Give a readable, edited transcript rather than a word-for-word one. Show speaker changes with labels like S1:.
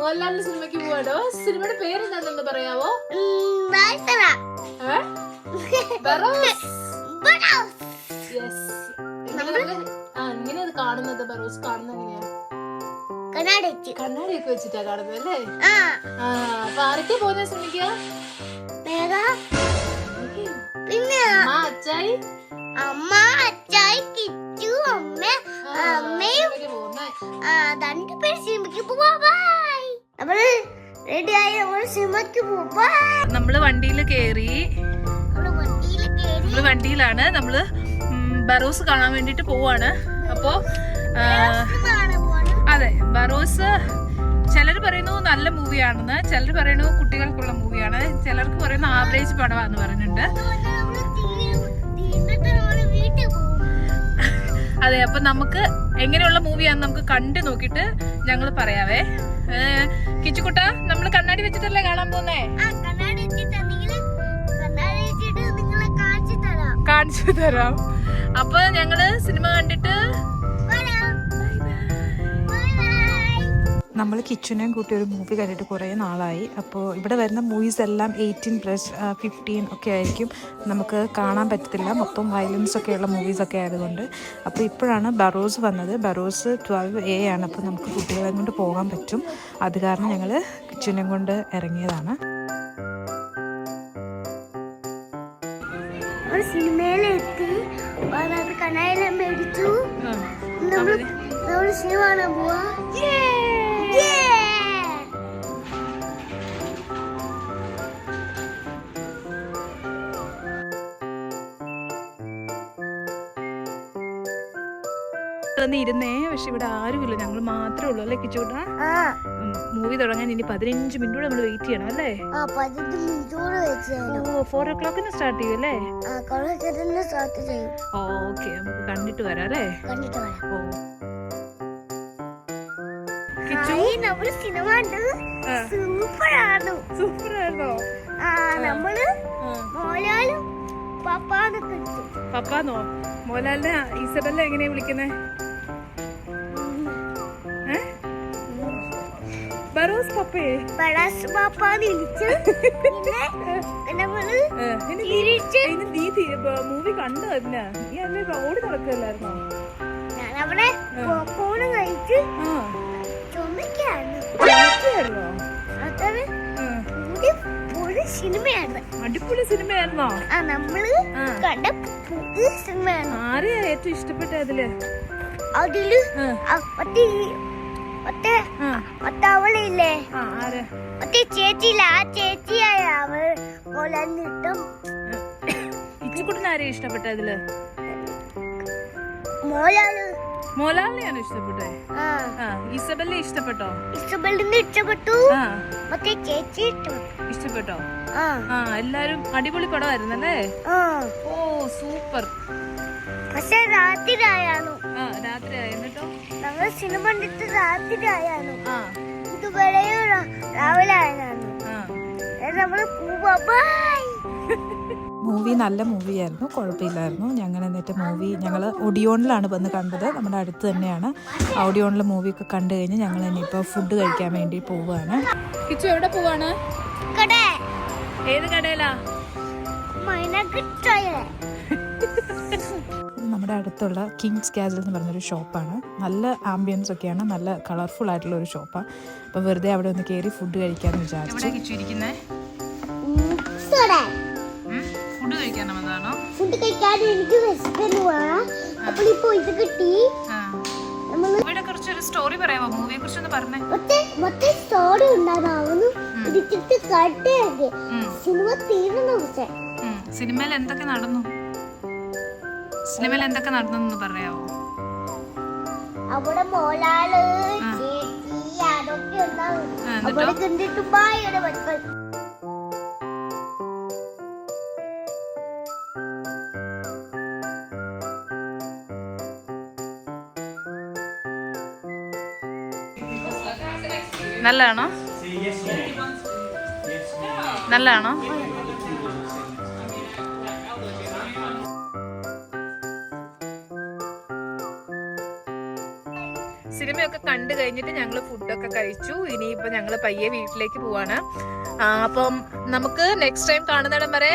S1: മോഹൻലാലിന്റെ സിനിമയ്ക്ക് പോവാണോ? സിനിമയുടെ പേരെന്താണെന്ന് പറയാവോ? ഇങ്ങനെ കാണുന്നത് ബറോസ് കാണുന്നത് എങ്ങനെയാ? കണ്ണാടിയൊക്കെ വെച്ചിട്ടാ കാണുന്നത് അല്ലേ? അപ്പൊ ആരൊക്കെ പോകുന്ന സിനിമയ്ക്ക്? അച്ചായി
S2: അമ്മ അച്ചായി കിച്ചു അമ്മ അമ്മയും രണ്ടുപേർ സിനിമയ്ക്ക് പോവാ. നമ്മള് റെഡിയായി നമ്മള് സിനിമയ്ക്ക് പോവാ.
S1: നമ്മള് വണ്ടിയിൽ കേറി. നമ്മള് വണ്ടിയിലാണ്. നമ്മള് ബറോസ് കാണാൻ വേണ്ടിട്ട് പോവാണ്. അപ്പോ അതെ, ബറോസ് ചിലര് പറയുന്നു നല്ല മൂവിയാണെന്ന്, ചിലർ പറയുന്നു കുട്ടികൾക്കുള്ള മൂവിയാണ്, ചിലർക്ക് പറയുന്നു ആവറേജ് പടമാന്ന് പറയുന്നുണ്ട്. അതെ, അപ്പൊ നമുക്ക് എങ്ങനെയുള്ള മൂവിയാന്ന് നമുക്ക് കണ്ടു നോക്കിട്ട് ഞങ്ങൾ പറയാവേ. കിച്ചുകുട്ട, നമ്മള് കണ്ണാടി വെച്ചിട്ടല്ലേ കാണാൻ പോന്നേ? കാണിച്ചു തരാം. അപ്പൊ ഞങ്ങള് സിനിമ കണ്ടിട്ട്
S3: നമ്മൾ കിച്ചനെയും കൂട്ടി ഒരു മൂവി കണ്ടിട്ട് കുറേ നാളായി. അപ്പോൾ ഇവിടെ വരുന്ന മൂവീസ് എല്ലാം 18+, 15 ഒക്കെ ആയിരിക്കും. നമുക്ക് കാണാൻ പറ്റത്തില്ല, മൊത്തം വയലൻസ് ഒക്കെയുള്ള മൂവീസൊക്കെ ആയതുകൊണ്ട്. അപ്പോൾ ഇപ്പോഴാണ് ബറോസ് വന്നത്. ബറോസ് 12A ആണ്. അപ്പോൾ നമുക്ക് കുട്ടികളെ കൊണ്ട് പോകാൻ പറ്റും. അത് കാരണം ഞങ്ങൾ കിച്ചനെയും കൊണ്ട് ഇറങ്ങിയതാണ്.
S2: സിനിമയിലെത്തി കണ്ണായെല്ലാം മേടിച്ചു. സിനിമ കാണാൻ പോവാ.
S1: ഇരുന്നേ, പക്ഷെ ഇവിടെ ആരുമില്ല, ഞങ്ങൾ മാത്രമേ ഉള്ളൂ അല്ലേ കിച്ചൂട്ടാ? മൂവി തുടങ്ങാൻ ഇനി 15 മിനിറ്റ് നമ്മൾ വെയിറ്റ് ചെയ്യണം അല്ലേ? 4 o'clock സ്റ്റാർട്ട് ചെയ്യും അല്ലേ? ഓക്കെ, നമുക്ക് കണ്ടിട്ട് വരാം അല്ലേ? സൂപ്പറാണോ? പപ്പാന്നോ? മോഹൻലാലിനെ ഈസബല്ല എങ്ങനെയാ വിളിക്കുന്നേ? ബറോസ് പപ്പേ? മൂവി കണ്ടോ? അതിനാ നീ അല്ലേ റോഡ് നടക്കല്ലായിരുന്നോ? അടിപൊളി സിനിമയായിരുന്നോ? ആരെയാ ഏറ്റവും ഇഷ്ടപ്പെട്ട അതില്?
S2: അവളില്ലേ മറ്റേ ചേച്ചിയില്ല, ആ ചേച്ചിയായ അവൾ
S1: കിച്ചുകുട്ടനാരെയാ ഇഷ്ടപ്പെട്ട അതില്? മോഹൻലാലിനെയാണോ ഇഷ്ടപ്പെട്ടെ? ഇസബെല്ലെ ഇഷ്ടപ്പെട്ടോ?
S2: ഇസബെല്ലിനെ ഇഷ്ടപ്പെട്ടു. മറ്റേ ചേച്ചി
S1: ഇഷ്ടപ്പെട്ടോ? എല്ലാരും അടിപൊളി പടമായിരുന്നല്ലേ? ഓ സൂപ്പർ.
S2: പക്ഷെ രാത്രിയായിരുന്നു.
S1: രാത്രിയായി. എന്നിട്ടോ
S2: ഞങ്ങൾ സിനിമ കണ്ടിട്ട് രാത്രിയായിരുന്നു. ഇതുവരെ രാവിലെ ആയിരുന്നു. നമ്മള്
S3: മൂവി നല്ല മൂവിയായിരുന്നു, കുഴപ്പമില്ലായിരുന്നു. ഞങ്ങൾ എന്നിട്ട് ഞങ്ങൾ ഓഡിയോണിലാണ് വന്ന് കണ്ടത്. നമ്മുടെ അടുത്ത് തന്നെയാണ്. ഓഡിയോണിലെ മൂവിയൊക്കെ കണ്ടു കഴിഞ്ഞ് ഞങ്ങൾ ഇനിയിപ്പോൾ ഫുഡ് കഴിക്കാൻ വേണ്ടി പോവുകയാണ്.
S1: കിച്ചു എവിടെ പോവാണ്? ഏത് കടയിലാ?
S3: നമ്മുടെ അടുത്തുള്ള കിങ്സ് കാസിൽ എന്ന് പറഞ്ഞൊരു ഷോപ്പാണ്. നല്ല ആംബിയൻസ് ഒക്കെയാണ്, നല്ല കളർഫുൾ ആയിട്ടുള്ള ഒരു ഷോപ്പാണ്. അപ്പോൾ വെറുതെ അവിടെ ഒന്ന് കയറി ഫുഡ് കഴിക്കാമെന്ന് വിചാരിച്ചു.
S2: ഫുഡ് കഴിക്കാൻ എനിക്ക് ഇത് കിട്ടി.
S1: സ്റ്റോറി പറയാമോ? മൂവിയെ കുറിച്ചൊന്ന് പറഞ്ഞേ.
S2: മൊത്തം സ്റ്റോറി ഉണ്ടാകുന്നു. സിനിമ തീർന്നു. പക്ഷേ
S1: സിനിമയിൽ എന്തൊക്കെ നടന്നു? സിനിമയിൽ എന്തൊക്കെ നടന്നു പറയാമോ?
S2: അവിടെ മോഹൻലാല് ചേച്ചി അതൊക്കെ ഉണ്ടാവും. അവിടെ കണ്ടിട്ട് ബായുടെ മക്കൾ.
S1: നല്ലതാണോ? നല്ലതാണോ? സിനിമയൊക്കെ കണ്ടു കഴിഞ്ഞിട്ട് ഞങ്ങൾ ഫുഡൊക്കെ കഴിച്ചു. ഇനിയിപ്പോൾ ഞങ്ങൾ പയ്യെ വീട്ടിലേക്ക് പോവാണ്. അപ്പം നമുക്ക് നെക്സ്റ്റ് ടൈം കാണുന്നിടം വരെ